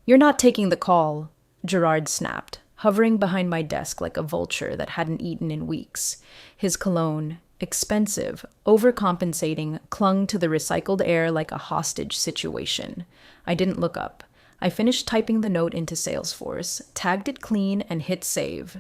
You're not taking the call, Gerard snapped, hovering behind my desk like a vulture that hadn't eaten in weeks. His cologne, expensive, overcompensating, clung to the recycled air like a hostage situation. I didn't look up. I finished typing the note into Salesforce, tagged it clean, and hit save.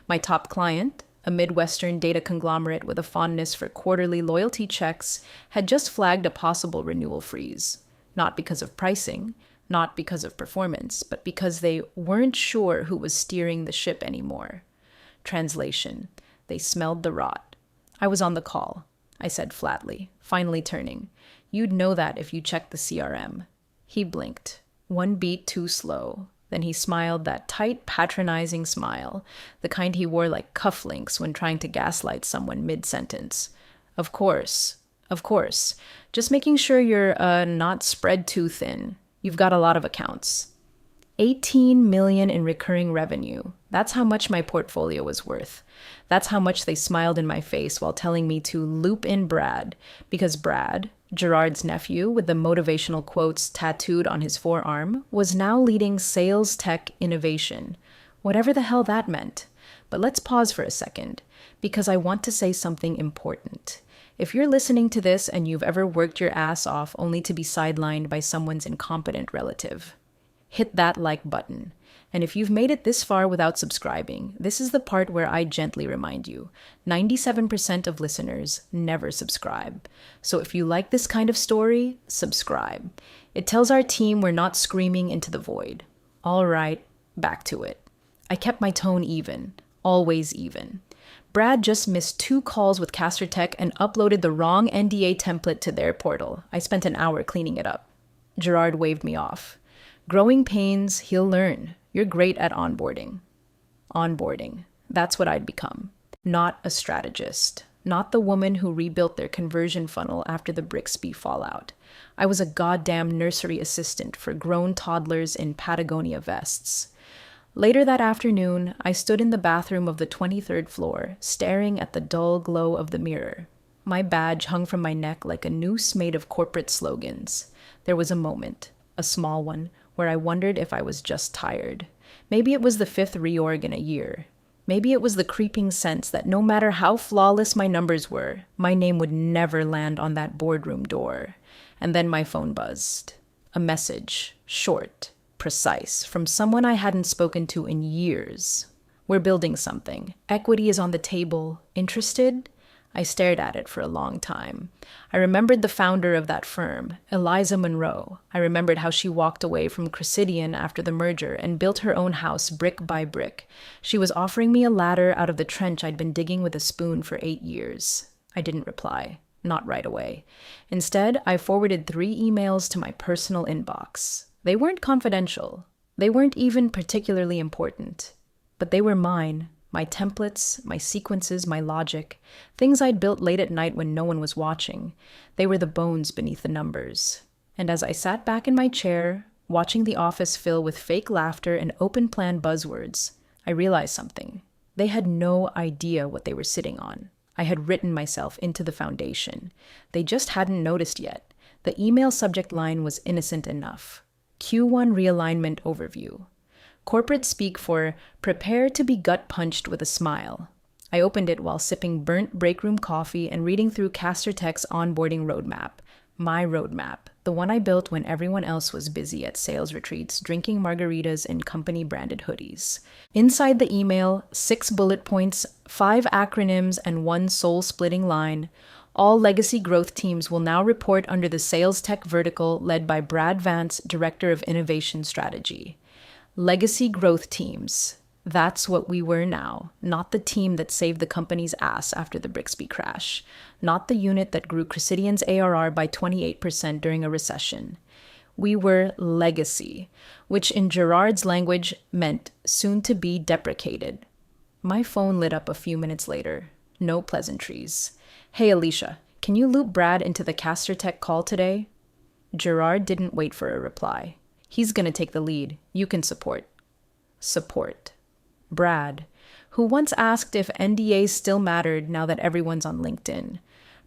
My top client, a Midwestern data conglomerate with a fondness for quarterly loyalty checks, had just flagged a possible renewal freeze. Not because of pricing, not because of performance, but because they weren't sure who was steering the ship anymore. Translation: they smelled the rot. I was on the call, I said flatly, finally turning. You'd know that if you checked the CRM. He blinked, one beat too slow. Then he smiled that tight, patronizing smile, the kind he wore like cufflinks when trying to gaslight someone mid-sentence. Of course. Just making sure you're not spread too thin. You've got a lot of accounts. 18 million in recurring revenue. That's how much my portfolio was worth. That's how much they smiled in my face while telling me to loop in Brad, because Brad, Gerard's nephew with the motivational quotes tattooed on his forearm, was now leading sales tech innovation. Whatever the hell that meant. But let's pause for a second, because I want to say something important. If you're listening to this and you've ever worked your ass off only to be sidelined by someone's incompetent relative, hit that like button. And if you've made it this far without subscribing, this is the part where I gently remind you, 97% of listeners never subscribe. So if you like this kind of story, subscribe. It tells our team we're not screaming into the void. All right, back to it. I kept my tone even, always even. Brad just missed 2 calls with Caster Tech and uploaded the wrong NDA template to their portal. I spent an hour cleaning it up. Gerard waved me off. Growing pains, he'll learn. You're great at onboarding. Onboarding. That's what I'd become. Not a strategist. Not the woman who rebuilt their conversion funnel after the Brixby fallout. I was a goddamn nursery assistant for grown toddlers in Patagonia vests. Later that afternoon, I stood in the bathroom of the 23rd floor, staring at the dull glow of the mirror. My badge hung from my neck like a noose made of corporate slogans. There was a moment, a small one, where I wondered if I was just tired. Maybe it was the 5th reorg in a year. Maybe it was the creeping sense that no matter how flawless my numbers were, my name would never land on that boardroom door. And then my phone buzzed. A message, short, precise, from someone I hadn't spoken to in years. We're building something. Equity is on the table. Interested? I stared at it for a long time. I remembered the founder of that firm, Eliza Monroe. I remembered how she walked away from Cressidian after the merger and built her own house brick by brick. She was offering me a ladder out of the trench I'd been digging with a spoon for 8 years. I didn't reply. Not right away. Instead, I forwarded 3 emails to my personal inbox. They weren't confidential. They weren't even particularly important. But they were mine. My templates, my sequences, my logic, things I'd built late at night when no one was watching. They were the bones beneath the numbers. And as I sat back in my chair, watching the office fill with fake laughter and open-plan buzzwords, I realized something. They had no idea what they were sitting on. I had written myself into the foundation. They just hadn't noticed yet. The email subject line was innocent enough. Q1 realignment overview. Corporate speak for prepare to be gut-punched with a smile. I opened it while sipping burnt breakroom coffee and reading through Caster Tech's onboarding roadmap. My roadmap, the one I built when everyone else was busy at sales retreats, drinking margaritas in company-branded hoodies. Inside the email, 6 bullet points, 5 acronyms, and 1 soul-splitting line. All legacy growth teams will now report under the sales tech vertical led by Brad Vance, Director of Innovation Strategy. Legacy growth teams. That's what we were now, not the team that saved the company's ass after the Brixby crash, not the unit that grew Cressidian's ARR by 28% during a recession. We were legacy, which in Gerard's language meant soon to be deprecated. My phone lit up a few minutes later. No pleasantries. Hey, Alicia, can you loop Brad into the Caster Tech call today? Gerard didn't wait for a reply. He's going to take the lead. You can support. Support. Brad, who once asked if NDAs still mattered now that everyone's on LinkedIn.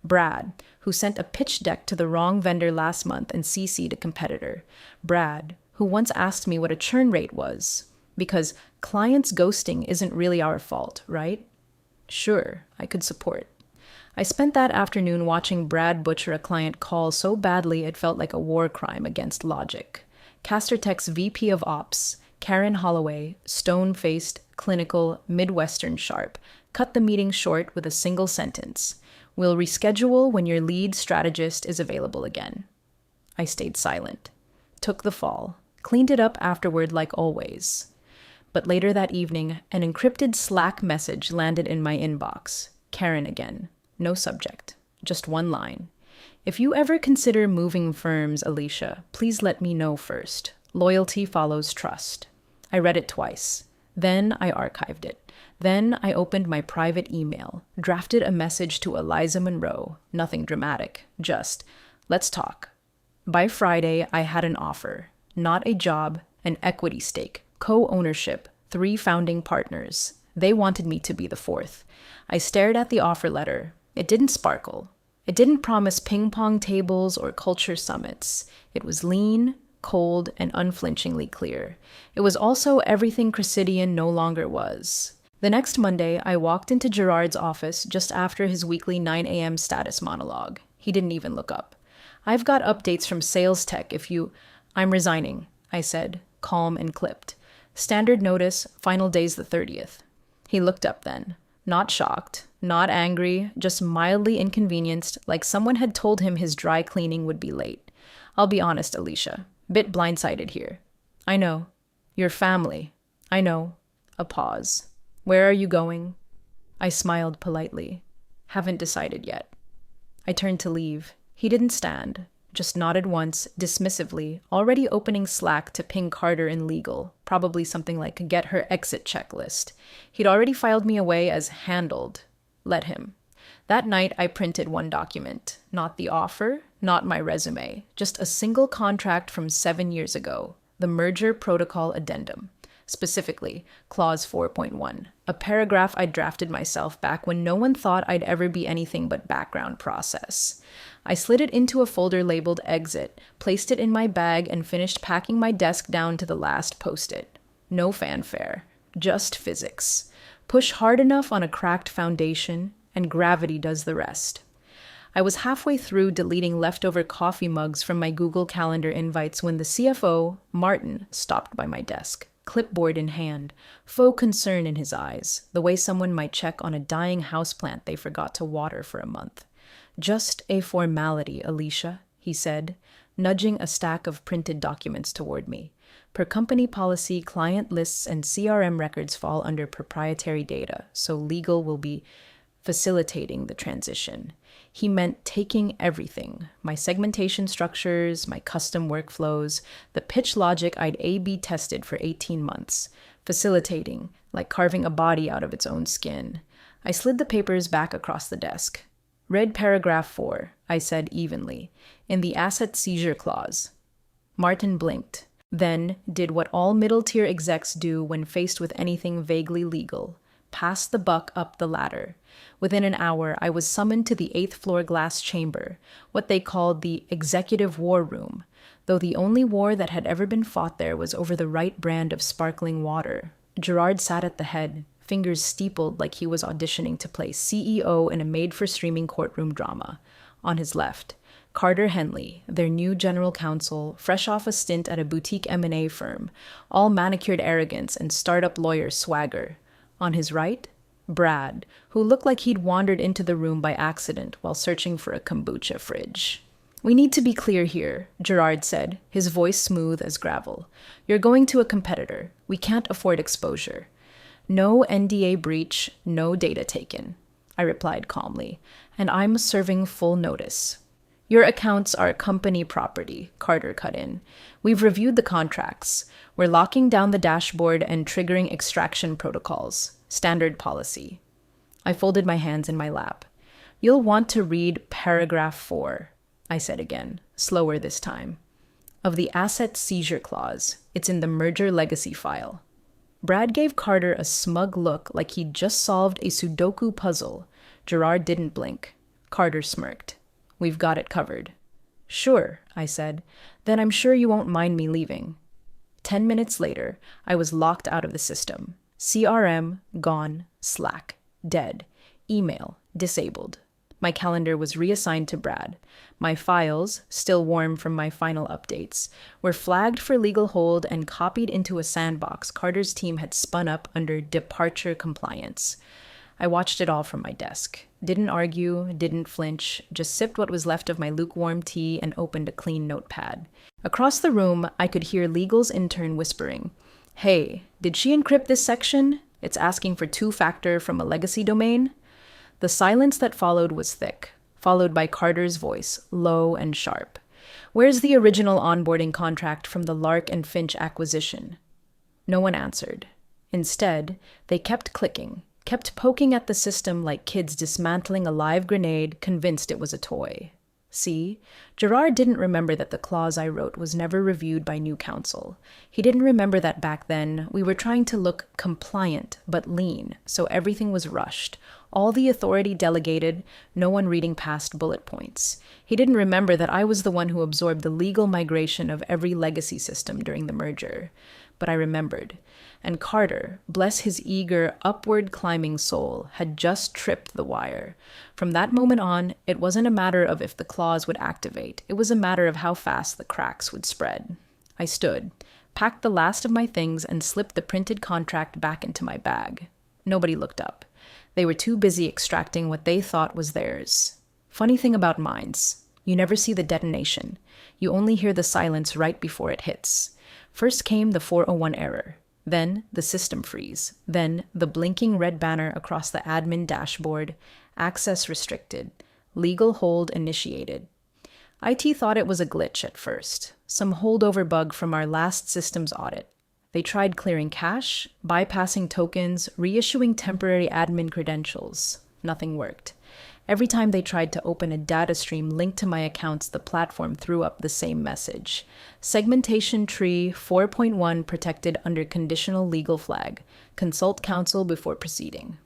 Brad, who sent a pitch deck to the wrong vendor last month and CC'd a competitor. Brad, who once asked me what a churn rate was. Because clients ghosting isn't really our fault, right? Sure, I could support. I spent that afternoon watching Brad butcher a client call so badly it felt like a war crime against logic. Castertech's VP of Ops, Karen Holloway, stone-faced, clinical, Midwestern sharp, cut the meeting short with a single sentence. We'll reschedule when your lead strategist is available again. I stayed silent, took the fall, cleaned it up afterward like always. But later that evening, an encrypted Slack message landed in my inbox. Karen again. No subject. Just one line. If you ever consider moving firms, Alicia, please let me know first. Loyalty follows trust. I read it twice. Then I archived it. Then I opened my private email, drafted a message to Eliza Monroe. Nothing dramatic. Just, let's talk. By Friday, I had an offer. Not a job, an equity stake. Co-ownership, 3 founding partners. They wanted me to be the 4th. I stared at the offer letter. It didn't sparkle. It didn't promise ping-pong tables or culture summits. It was lean, cold, and unflinchingly clear. It was also everything Cressidian no longer was. The next Monday, I walked into Gerard's office just after his weekly 9 a.m. status monologue. He didn't even look up. I've got updates from sales tech if you... I'm resigning, I said, calm and clipped. Standard notice, final day's the 30th. He looked up then. Not shocked, not angry, just mildly inconvenienced, like someone had told him his dry cleaning would be late. I'll be honest, Alicia. Bit blindsided here. I know. Your family. I know. A pause. Where are you going? I smiled politely. Haven't decided yet. I turned to leave. He didn't stand. Just nodded once, dismissively, already opening Slack to ping Carter in legal, probably something like get her exit checklist. He'd already filed me away as handled. Let him. That night, I printed one document. Not the offer, not my resume, just a single contract from 7 years ago, the Merger Protocol Addendum. Specifically, Clause 4.1, a paragraph I drafted myself back when no one thought I'd ever be anything but background process. I slid it into a folder labeled Exit, placed it in my bag, and finished packing my desk down to the last post-it. No fanfare, just physics. Push hard enough on a cracked foundation, and gravity does the rest. I was halfway through deleting leftover coffee mugs from my Google Calendar invites when the CFO, Martin, stopped by my desk, clipboard in hand, faux concern in his eyes, the way someone might check on a dying houseplant they forgot to water for a month. Just a formality, Alicia, he said, nudging a stack of printed documents toward me. Per company policy, client lists and CRM records fall under proprietary data, so legal will be facilitating the transition. He meant taking everything, my segmentation structures, my custom workflows, the pitch logic I'd A/B tested for 18 months, facilitating, like carving a body out of its own skin. I slid the papers back across the desk. Read paragraph 4, I said evenly, in the asset seizure clause. Martin blinked, then did what all middle-tier execs do when faced with anything vaguely legal. Passed the buck up the ladder. Within an hour, I was summoned to the 8th floor glass chamber, what they called the executive war room, though the only war that had ever been fought there was over the right brand of sparkling water. Gerard sat at the head, fingers steepled like he was auditioning to play CEO in a made-for-streaming courtroom drama. On his left, Carter Henley, their new general counsel, fresh off a stint at a boutique M&A firm, all manicured arrogance and startup lawyer swagger. On his right, Brad, who looked like he'd wandered into the room by accident while searching for a kombucha fridge. "We need to be clear here," Gerard said, his voice smooth as gravel. "You're going to a competitor. We can't afford exposure." "No NDA breach, no data taken," I replied calmly, "and I'm serving full notice." "Your accounts are company property," Carter cut in. "We've reviewed the contracts. We're locking down the dashboard and triggering extraction protocols. Standard policy." I folded my hands in my lap. "You'll want to read paragraph 4, I said again, slower this time. "Of the asset seizure clause. It's in the merger legacy file." Brad gave Carter a smug look like he'd just solved a Sudoku puzzle. Gerard didn't blink. Carter smirked. "We've got it covered." "Sure," I said. "Then I'm sure you won't mind me leaving." 10 minutes later, I was locked out of the system. CRM gone, Slack dead, email disabled. My calendar was reassigned to Brad. My files, still warm from my final updates, were flagged for legal hold and copied into a sandbox Carter's team had spun up under departure compliance. I watched it all from my desk. Didn't argue, didn't flinch, just sipped what was left of my lukewarm tea and opened a clean notepad. Across the room, I could hear legal's intern whispering, "Hey, did she encrypt this section? It's asking for two-factor from a legacy domain." The silence that followed was thick, followed by Carter's voice, low and sharp. "Where's the original onboarding contract from the Lark and Finch acquisition?" No one answered. Instead, they kept clicking, kept poking at the system like kids dismantling a live grenade, convinced it was a toy. See, Gerard didn't remember that the clause I wrote was never reviewed by new counsel. He didn't remember that back then we were trying to look compliant but lean, so everything was rushed. All the authority delegated, no one reading past bullet points. He didn't remember that I was the one who absorbed the legal migration of every legacy system during the merger. But I remembered. And Carter, bless his eager, upward-climbing soul, had just tripped the wire. From that moment on, it wasn't a matter of if the clause would activate. It was a matter of how fast the cracks would spread. I stood, packed the last of my things, and slipped the printed contract back into my bag. Nobody looked up. They were too busy extracting what they thought was theirs. Funny thing about mines, you never see the detonation. You only hear the silence right before it hits. First came the 401 error, then the system freeze, then the blinking red banner across the admin dashboard, access restricted, legal hold initiated. IT thought it was a glitch at first, some holdover bug from our last systems audit. They tried clearing cache, bypassing tokens, reissuing temporary admin credentials. Nothing worked. Every time they tried to open a data stream linked to my accounts, the platform threw up the same message. Segmentation tree 4.1 protected under conditional legal flag. Consult counsel before proceeding.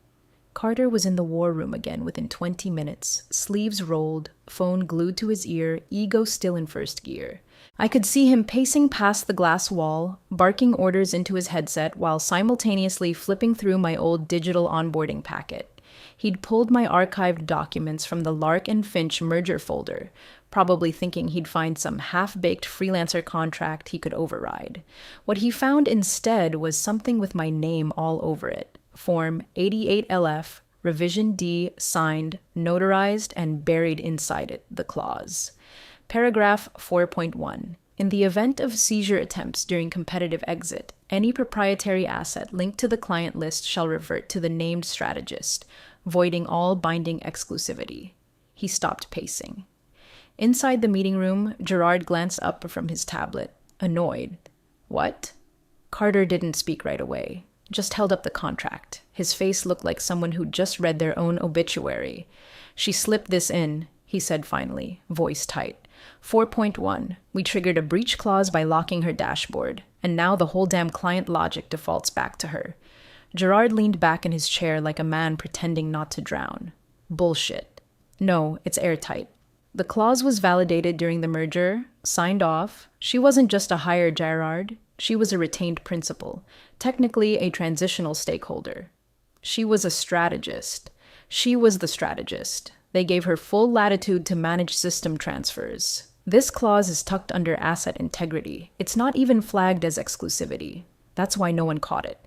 Carter was in the war room again within 20 minutes, sleeves rolled, phone glued to his ear, ego still in first gear. I could see him pacing past the glass wall, barking orders into his headset while simultaneously flipping through my old digital onboarding packet. He'd pulled my archived documents from the Lark and Finch merger folder, probably thinking he'd find some half-baked freelancer contract he could override. What he found instead was something with my name all over it. Form 88LF, Revision D, signed, notarized, and buried inside it, the clause. Paragraph 4.1. In the event of seizure attempts during competitive exit, any proprietary asset linked to the client list shall revert to the named strategist, voiding all binding exclusivity. He stopped pacing. Inside the meeting room, Gerard glanced up from his tablet, annoyed. What? Carter didn't speak right away, just held up the contract. His face looked like someone who'd just read their own obituary. She slipped this in, he said finally, voice tight. 4.1. We triggered a breach clause by locking her dashboard, and now the whole damn client logic defaults back to her. Gerard leaned back in his chair like a man pretending not to drown. Bullshit. No, it's airtight. The clause was validated during the merger, signed off. She wasn't just a hired Gerard. She was a retained principal, technically a transitional stakeholder. She was a strategist. She was the strategist. They gave her full latitude to manage system transfers. This clause is tucked under asset integrity. It's not even flagged as exclusivity. That's why no one caught it.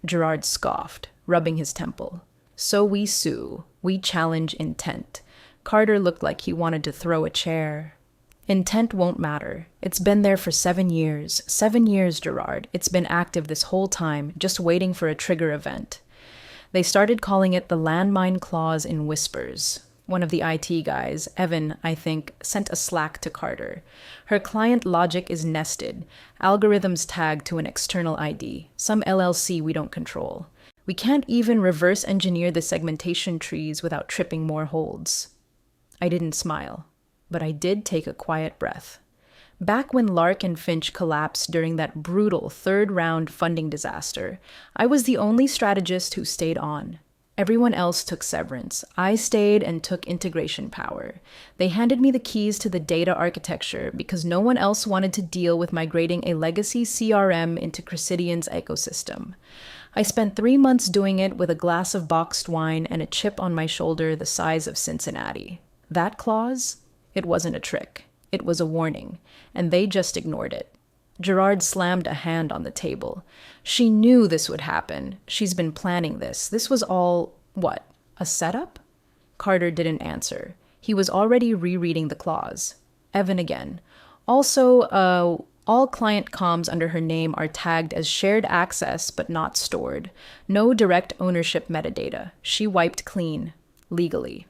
Gerard scoffed, rubbing his temple. So we sue. We challenge intent. Carter looked like he wanted to throw a chair. Intent won't matter. It's been there for 7 years. 7 years, Gerard. It's been active this whole time, just waiting for a trigger event. They started calling it the landmine clause in whispers. One of the IT guys, Evan, I think, sent a Slack to Carter. Her client logic is nested, algorithms tagged to an external ID, some LLC we don't control. We can't even reverse engineer the segmentation trees without tripping more holds. I didn't smile, but I did take a quiet breath. Back when Lark and Finch collapsed during that brutal third-round funding disaster, I was the only strategist who stayed on. Everyone else took severance. I stayed and took integration power. They handed me the keys to the data architecture because no one else wanted to deal with migrating a legacy CRM into Chrysitian's ecosystem. I spent 3 months doing it with a glass of boxed wine and a chip on my shoulder the size of Cincinnati. That clause? It wasn't a trick. It was a warning, and they just ignored it. Gerard slammed a hand on the table. She knew this would happen. She's been planning this. This was all, what, a setup? Carter didn't answer. He was already rereading the clause. Evan again. Also, all client comms under her name are tagged as shared access but not stored. No direct ownership metadata. She wiped clean. Legally.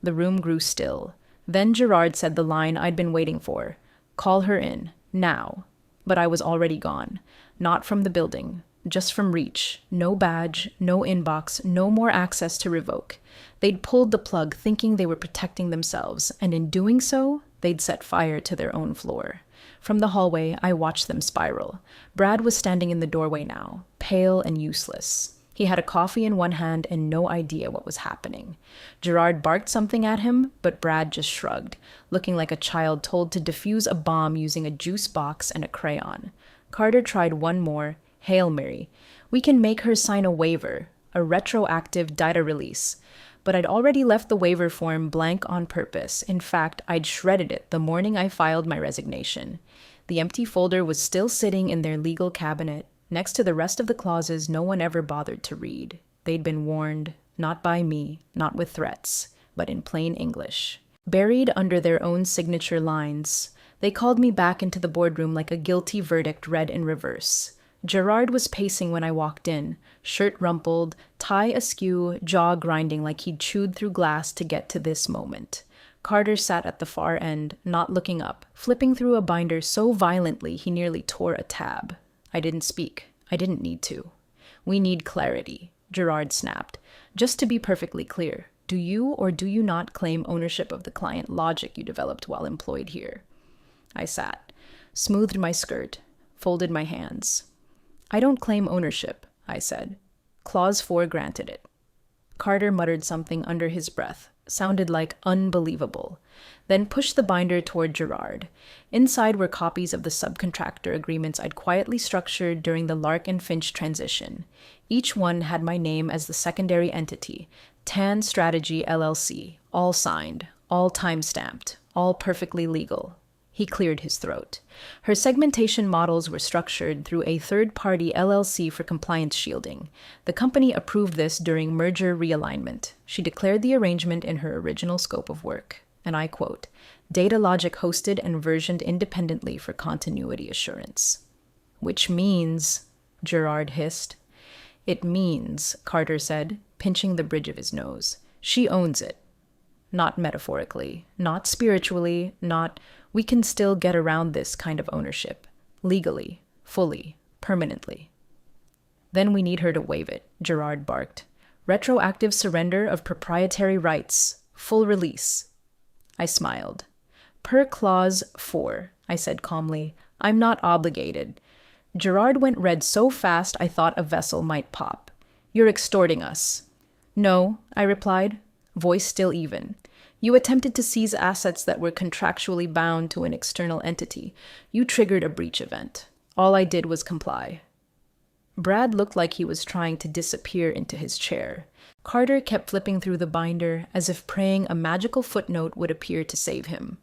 The room grew still. Then Gerard said the line I'd been waiting for. Call her in. Now. But I was already gone. Not from the building. Just from reach. No badge, no inbox, no more access to revoke. They'd pulled the plug thinking they were protecting themselves, and in doing so, they'd set fire to their own floor. From the hallway, I watched them spiral. Brad was standing in the doorway now, pale and useless. He had a coffee in one hand and no idea what was happening. Gerard barked something at him, but Brad just shrugged, looking like a child told to defuse a bomb using a juice box and a crayon. Carter tried one more. Hail Mary. We can make her sign a waiver, a retroactive data release. But I'd already left the waiver form blank on purpose. In fact, I'd shredded it the morning I filed my resignation. The empty folder was still sitting in their legal cabinet, next to the rest of the clauses no one ever bothered to read. They'd been warned, not by me, not with threats, but in plain English. Buried under their own signature lines, they called me back into the boardroom like a guilty verdict read in reverse. Gerard was pacing when I walked in, shirt rumpled, tie askew, jaw grinding like he'd chewed through glass to get to this moment. Carter sat at the far end, not looking up, flipping through a binder so violently he nearly tore a tab. I didn't speak. I didn't need to. We need clarity, Gerard snapped. Just to be perfectly clear, do you or do you not claim ownership of the client logic you developed while employed here? I sat, smoothed my skirt, folded my hands. I don't claim ownership, I said. Clause 4 granted it. Carter muttered something under his breath, sounded like unbelievable, then pushed the binder toward Gerard. Inside were copies of the subcontractor agreements I'd quietly structured during the Lark and Finch transition. Each one had my name as the secondary entity, Tan Strategy LLC, all signed, all time-stamped, all perfectly legal. He cleared his throat. Her segmentation models were structured through a third-party LLC for compliance shielding. The company approved this during merger realignment. She declared the arrangement in her original scope of work, and I quote, "Data logic hosted and versioned independently for continuity assurance." Which means, Gerard hissed. It means, Carter said, pinching the bridge of his nose, she owns it. Not metaphorically, not spiritually, not... We can still get around this kind of ownership. Legally, fully, permanently. Then we need her to waive it, Gerard barked. Retroactive surrender of proprietary rights. Full release. I smiled. Per clause 4, I said calmly, I'm not obligated. Gerard went red so fast I thought a vessel might pop. You're extorting us. No, I replied, voice still even. You attempted to seize assets that were contractually bound to an external entity. You triggered a breach event. All I did was comply. Brad looked like he was trying to disappear into his chair. Carter kept flipping through the binder as if praying a magical footnote would appear to save him.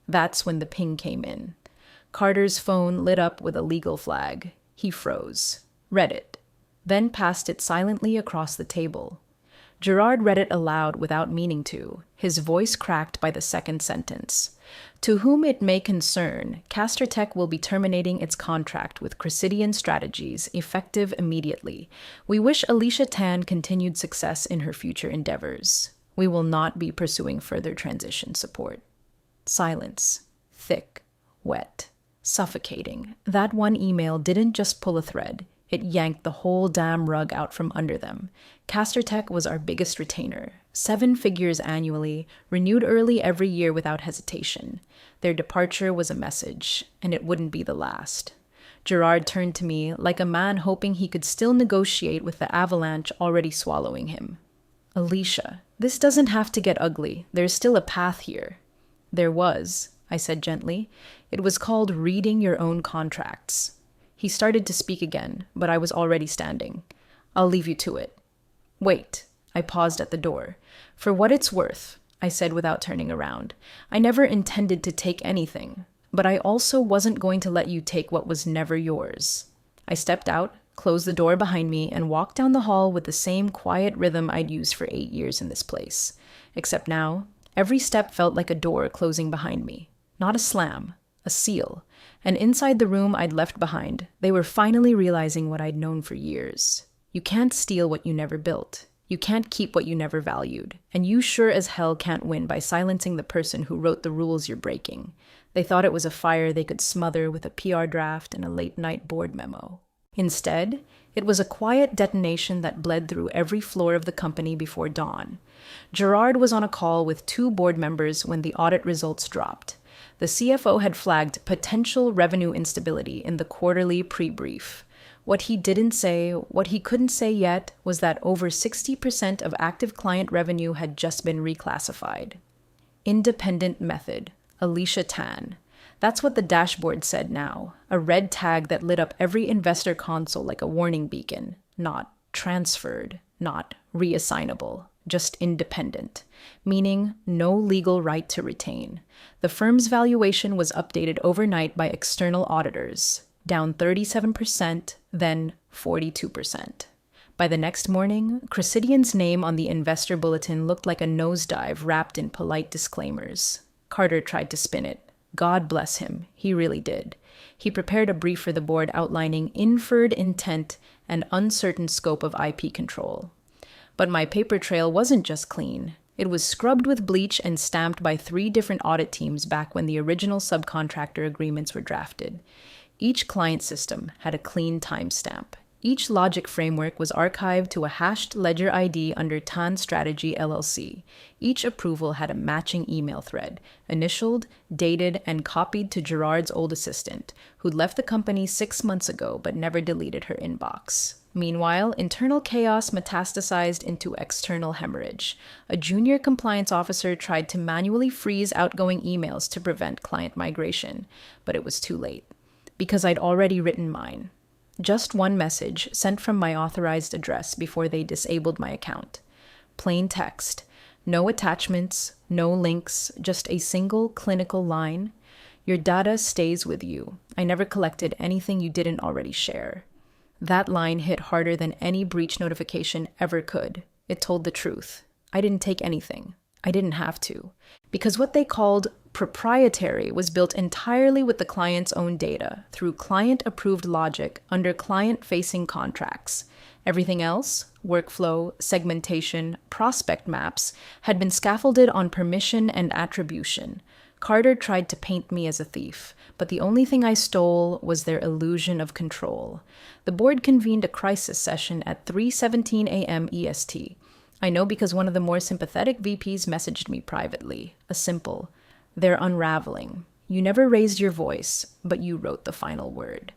That's when the ping came in. Carter's phone lit up with a legal flag. He froze, read it, then passed it silently across the table. Gerard read it aloud without meaning to, his voice cracked by the second sentence. To whom it may concern, Castor Tech will be terminating its contract with Chrysitian Strategies, effective immediately. We wish Alicia Tan continued success in her future endeavors. We will not be pursuing further transition support. Silence. Thick. Wet. Suffocating. That one email didn't just pull a thread. It yanked the whole damn rug out from under them. Castor Tech was our biggest retainer. 7 figures annually, renewed early every year without hesitation. Their departure was a message, and it wouldn't be the last. Gerard turned to me like a man hoping he could still negotiate with the avalanche already swallowing him. Alicia, this doesn't have to get ugly. There's still a path here. There was, I said gently. It was called reading your own contracts. He started to speak again, but I was already standing. I'll leave you to it. Wait, I paused at the door. For what it's worth, I said without turning around. I never intended to take anything, but I also wasn't going to let you take what was never yours. I stepped out, closed the door behind me, and walked down the hall with the same quiet rhythm I'd used for 8 years in this place. Except now, every step felt like a door closing behind me. Not a slam, a seal. And inside the room I'd left behind, they were finally realizing what I'd known for years. You can't steal what you never built. You can't keep what you never valued. And you sure as hell can't win by silencing the person who wrote the rules you're breaking. They thought it was a fire they could smother with a PR draft and a late-night board memo. Instead, it was a quiet detonation that bled through every floor of the company before dawn. Gerard was on a call with 2 board members when the audit results dropped. The CFO had flagged potential revenue instability in the quarterly pre-brief. What he didn't say, what he couldn't say yet, was that over 60% of active client revenue had just been reclassified. Independent method, Alicia Tan. That's what the dashboard said now, a red tag that lit up every investor console like a warning beacon. Not transferred, not reassignable, just independent, meaning no legal right to retain. The firm's valuation was updated overnight by external auditors, down 37%, then 42%. By the next morning, Cressidian's name on the investor bulletin looked like a nosedive wrapped in polite disclaimers. Carter tried to spin it. God bless him, he really did. He prepared a brief for the board outlining inferred intent and uncertain scope of IP control. But my paper trail wasn't just clean. It was scrubbed with bleach and stamped by 3 different audit teams back when the original subcontractor agreements were drafted. Each client system had a clean timestamp. Each logic framework was archived to a hashed ledger ID under Tan Strategy LLC. Each approval had a matching email thread, initialed, dated, and copied to Gerard's old assistant, who'd left the company 6 months ago but never deleted her inbox. Meanwhile, internal chaos metastasized into external hemorrhage. A junior compliance officer tried to manually freeze outgoing emails to prevent client migration, but it was too late, because I'd already written mine. Just one message sent from my authorized address before they disabled my account. Plain text. No attachments, no links, just a single clinical line. Your data stays with you. I never collected anything you didn't already share. That line hit harder than any breach notification ever could. It told the truth. I didn't take anything. I didn't have to. Because what they called proprietary was built entirely with the client's own data, through client-approved logic under client-facing contracts. Everything else, workflow, segmentation, prospect maps, had been scaffolded on permission and attribution. Carter tried to paint me as a thief, but the only thing I stole was their illusion of control. The board convened a crisis session at 3:17 a.m. EST. I know because one of the more sympathetic VPs messaged me privately. A simple, "They're unraveling. You never raised your voice, but you wrote the final word."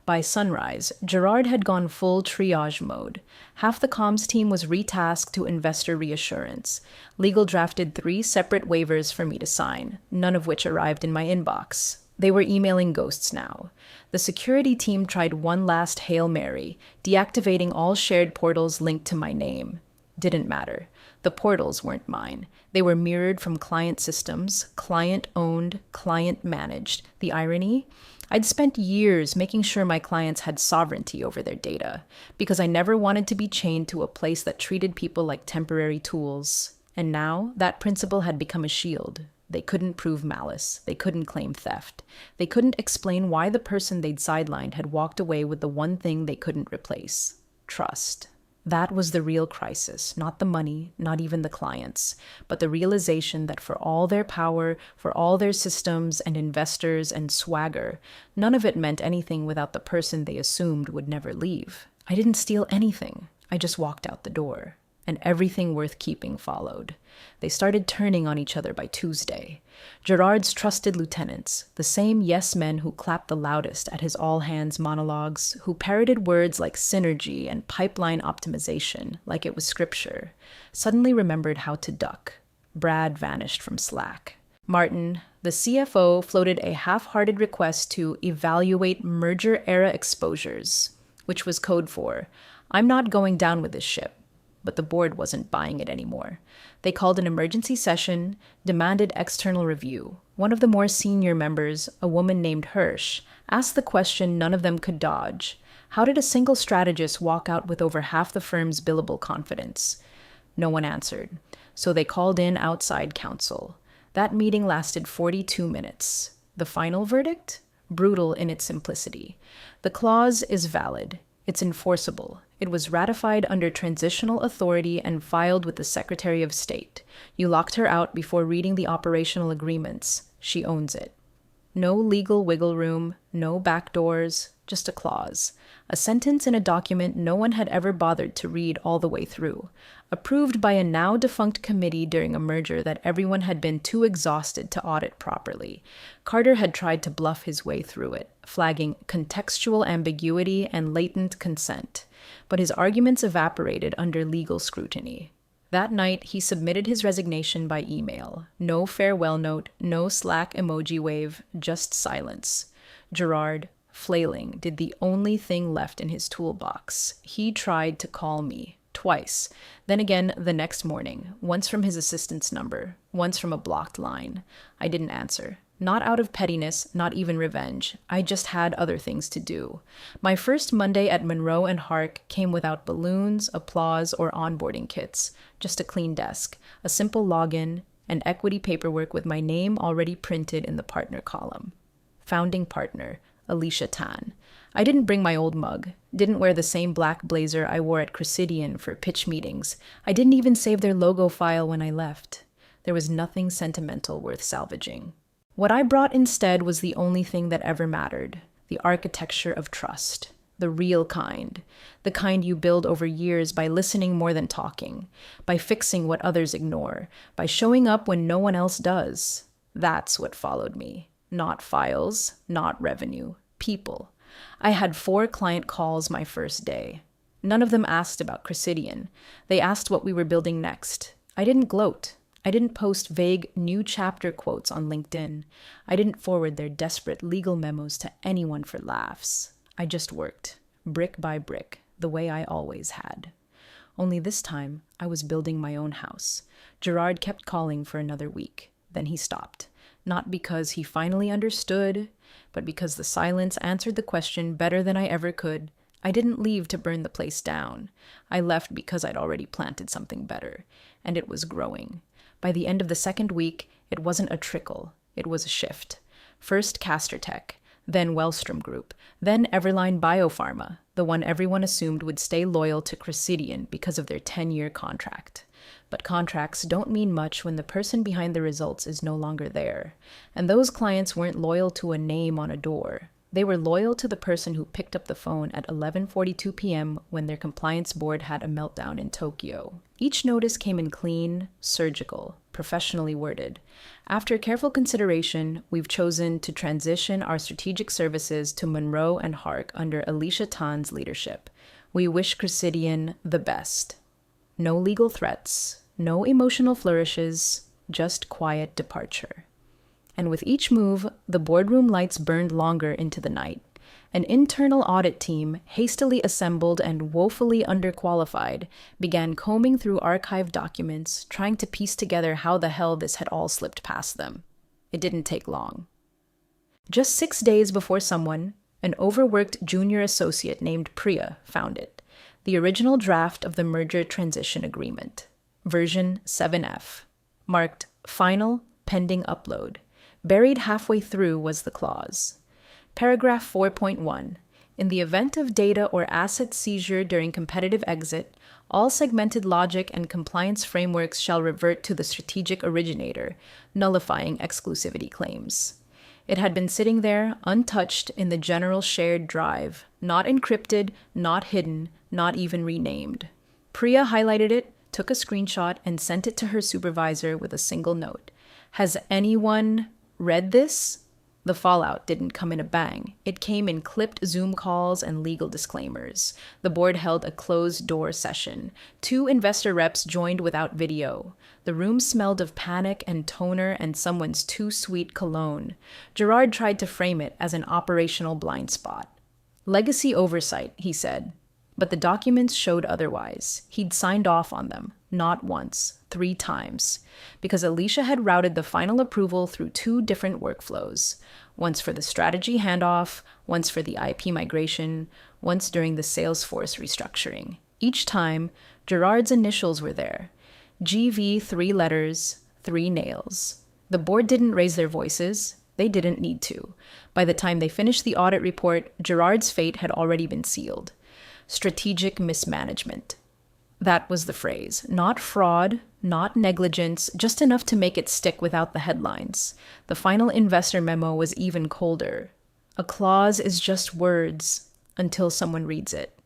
By sunrise, Gerard had gone full triage mode. Half the comms team was retasked to investor reassurance. Legal drafted 3 separate waivers for me to sign, none of which arrived in my inbox. They were emailing ghosts now. The security team tried one last Hail Mary, deactivating all shared portals linked to my name. Didn't matter. The portals weren't mine. They were mirrored from client systems, client-owned, client-managed. The irony? I'd spent years making sure my clients had sovereignty over their data, because I never wanted to be chained to a place that treated people like temporary tools. And now, that principle had become a shield. They couldn't prove malice. They couldn't claim theft. They couldn't explain why the person they'd sidelined had walked away with the one thing they couldn't replace: trust. That was the real crisis, not the money, not even the clients, but the realization that for all their power, for all their systems and investors and swagger, none of it meant anything without the person they assumed would never leave. I didn't steal anything. I just walked out the door. and everything worth keeping followed. They started turning on each other by Tuesday. Gerard's trusted lieutenants, the same yes men who clapped the loudest at his all-hands monologues, who parroted words like synergy and pipeline optimization like it was scripture, suddenly remembered how to duck. Brad vanished from Slack. Martin, the CFO, floated a half-hearted request to evaluate merger-era exposures, which was code for, "I'm not going down with this ship." But the board wasn't buying it anymore. They called an emergency session, demanded external review. One of the more senior members, a woman named Hirsch, asked the question none of them could dodge. How did a single strategist walk out with over half the firm's billable confidence? No one answered. So they called in outside counsel. That meeting lasted 42 minutes. The final verdict? Brutal in its simplicity. The clause is valid. It's enforceable. It was ratified under transitional authority and filed with the Secretary of State. You locked her out before reading the operational agreements. She owns it. No legal wiggle room, no backdoors, just a clause. A sentence in a document no one had ever bothered to read all the way through. Approved by a now-defunct committee during a merger that everyone had been too exhausted to audit properly. Carter had tried to bluff his way through it, flagging contextual ambiguity and latent consent. But his arguments evaporated under legal scrutiny. That night, he submitted his resignation by email. No farewell note, no Slack emoji wave, just silence. Gerard, flailing, did the only thing left in his toolbox. He tried to call me. Twice. Then again the next morning, once from his assistant's number, once from a blocked line. I didn't answer. Not out of pettiness, not even revenge. I just had other things to do. My first Monday at Monroe and Hark came without balloons, applause, or onboarding kits. Just a clean desk, a simple login, and equity paperwork with my name already printed in the partner column. Founding partner, Alicia Tan. I didn't bring my old mug, didn't wear the same black blazer I wore at Cressidian for pitch meetings. I didn't even save their logo file when I left. There was nothing sentimental worth salvaging. What I brought instead was the only thing that ever mattered, the architecture of trust, the real kind, the kind you build over years by listening more than talking, by fixing what others ignore, by showing up when no one else does. That's what followed me. Not files, not revenue, people. I had 4 client calls my first day. None of them asked about Cressidian. They asked what we were building next. I didn't gloat. I didn't post vague new chapter quotes on LinkedIn. I didn't forward their desperate legal memos to anyone for laughs. I just worked, brick by brick, the way I always had. Only this time, I was building my own house. Gerard kept calling for another week. Then he stopped. Not because he finally understood, but because the silence answered the question better than I ever could. I didn't leave to burn the place down. I left because I'd already planted something better, and it was growing. By the end of the second week, it wasn't a trickle, it was a shift. First Castor Tech, then Wellstrom Group, then Everline Biopharma, the one everyone assumed would stay loyal to Cressidian because of their 10-year contract. But contracts don't mean much when the person behind the results is no longer there. And those clients weren't loyal to a name on a door. They were loyal to the person who picked up the phone at 11:42 p.m. when their compliance board had a meltdown in Tokyo. Each notice came in clean, surgical, professionally worded. After careful consideration, we've chosen to transition our strategic services to Monroe and Hark under Alicia Tan's leadership. We wish Cressidian the best. No legal threats, no emotional flourishes, just quiet departure. And with each move, the boardroom lights burned longer into the night. An internal audit team, hastily assembled and woefully underqualified, began combing through archived documents, trying to piece together how the hell this had all slipped past them. It didn't take long. Just 6 days before someone, an overworked junior associate named Priya, found it. The original draft of the merger transition agreement, version 7F, marked final, pending upload. Buried halfway through was the clause. Paragraph 4.1. In the event of data or asset seizure during competitive exit, all segmented logic and compliance frameworks shall revert to the strategic originator, nullifying exclusivity claims. It had been sitting there, untouched, in the general shared drive, not encrypted, not hidden, not even renamed. Priya highlighted it, took a screenshot, and sent it to her supervisor with a single note. Has anyone read this? The fallout didn't come in a bang. It came in clipped Zoom calls and legal disclaimers. The board held a closed-door session. 2 investor reps joined without video. The room smelled of panic and toner and someone's too sweet cologne. Gerard tried to frame it as an operational blind spot. Legacy oversight, he said. But the documents showed otherwise. He'd signed off on them, not once, 3 times, because Alicia had routed the final approval through 2 different workflows, once for the strategy handoff, once for the IP migration, once during the Salesforce restructuring. Each time, Gerard's initials were there. GV, 3 letters, 3 nails. The board didn't raise their voices. They didn't need to. By the time they finished the audit report, Gerard's fate had already been sealed. Strategic mismanagement. That was the phrase. Not fraud, not negligence, just enough to make it stick without the headlines. The final investor memo was even colder. A clause is just words until someone reads it.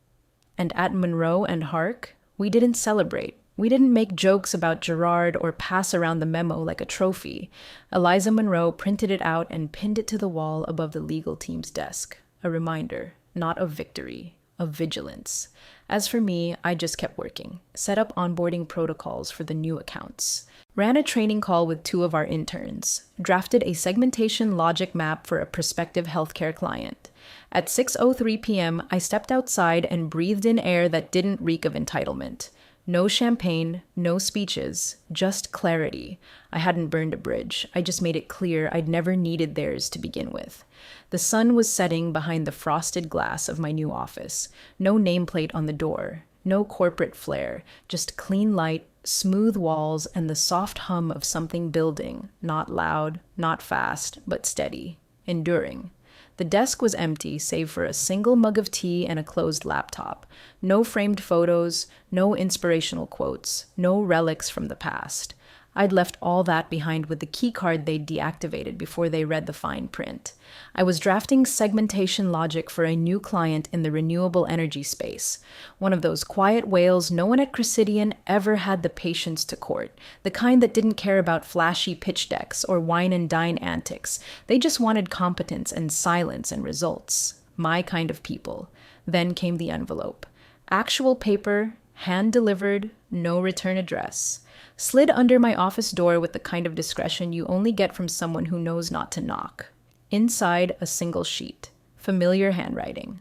And at Monroe and Hark, we didn't celebrate. We didn't make jokes about Gerard or pass around the memo like a trophy. Eliza Monroe printed it out and pinned it to the wall above the legal team's desk. A reminder, not of victory, of vigilance. As for me, I just kept working, set up onboarding protocols for the new accounts, ran a training call with 2 of our interns, drafted a segmentation logic map for a prospective healthcare client. At 6:03 p.m., I stepped outside and breathed in air that didn't reek of entitlement. No champagne, no speeches, just clarity. I hadn't burned a bridge. I just made it clear I'd never needed theirs to begin with. The sun was setting behind the frosted glass of my new office. No nameplate on the door. No corporate flair. Just clean light, smooth walls, and the soft hum of something building. Not loud, not fast, but steady. Enduring. The desk was empty, save for a single mug of tea and a closed laptop. No framed photos, no inspirational quotes, no relics from the past. I'd left all that behind with the keycard they'd deactivated before they read the fine print. I was drafting segmentation logic for a new client in the renewable energy space. One of those quiet whales no one at Cressidian ever had the patience to court. The kind that didn't care about flashy pitch decks or wine and dine antics. They just wanted competence and silence and results. My kind of people. Then came the envelope. Actual paper, hand-delivered, no return address. Slid under my office door with the kind of discretion you only get from someone who knows not to knock. Inside, a single sheet. Familiar handwriting.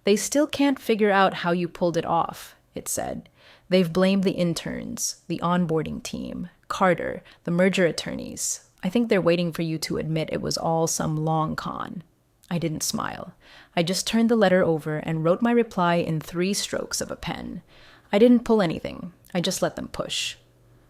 They still can't figure out how you pulled it off, it said. They've blamed the interns, the onboarding team, Carter, the merger attorneys. I think they're waiting for you to admit it was all some long con. I didn't smile. I just turned the letter over and wrote my reply in 3 strokes of a pen. I didn't pull anything. I just let them push.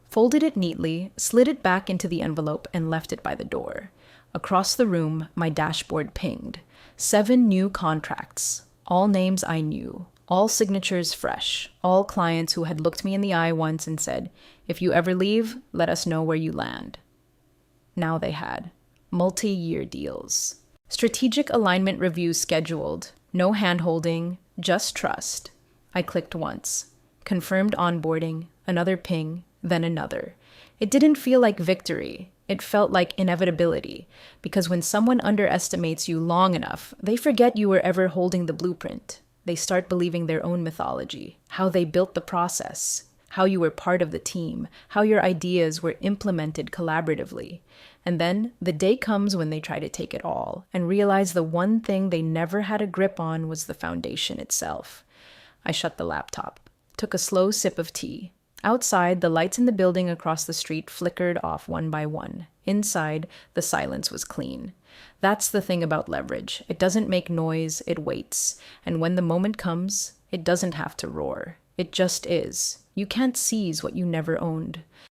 Folded it neatly, slid it back into the envelope, and left it by the door. Across the room, my dashboard pinged. 7 new contracts. All names I knew. All signatures fresh. All clients who had looked me in the eye once and said, "If you ever leave, let us know where you land." Now they had. Multi-year deals. Strategic alignment reviews scheduled. No hand-holding, just trust. I clicked once. Confirmed onboarding, another ping, then another. It didn't feel like victory. It felt like inevitability, because when someone underestimates you long enough, they forget you were ever holding the blueprint. They start believing their own mythology, how they built the process, how you were part of the team, how your ideas were implemented collaboratively. And then the day comes when they try to take it all and realize the one thing they never had a grip on was the foundation itself. I shut the laptop, took a slow sip of tea. Outside, the lights in the building across the street flickered off one by one. Inside, the silence was clean. That's the thing about leverage. It doesn't make noise, it waits. And when the moment comes, it doesn't have to roar. It just is. You can't seize what you never owned.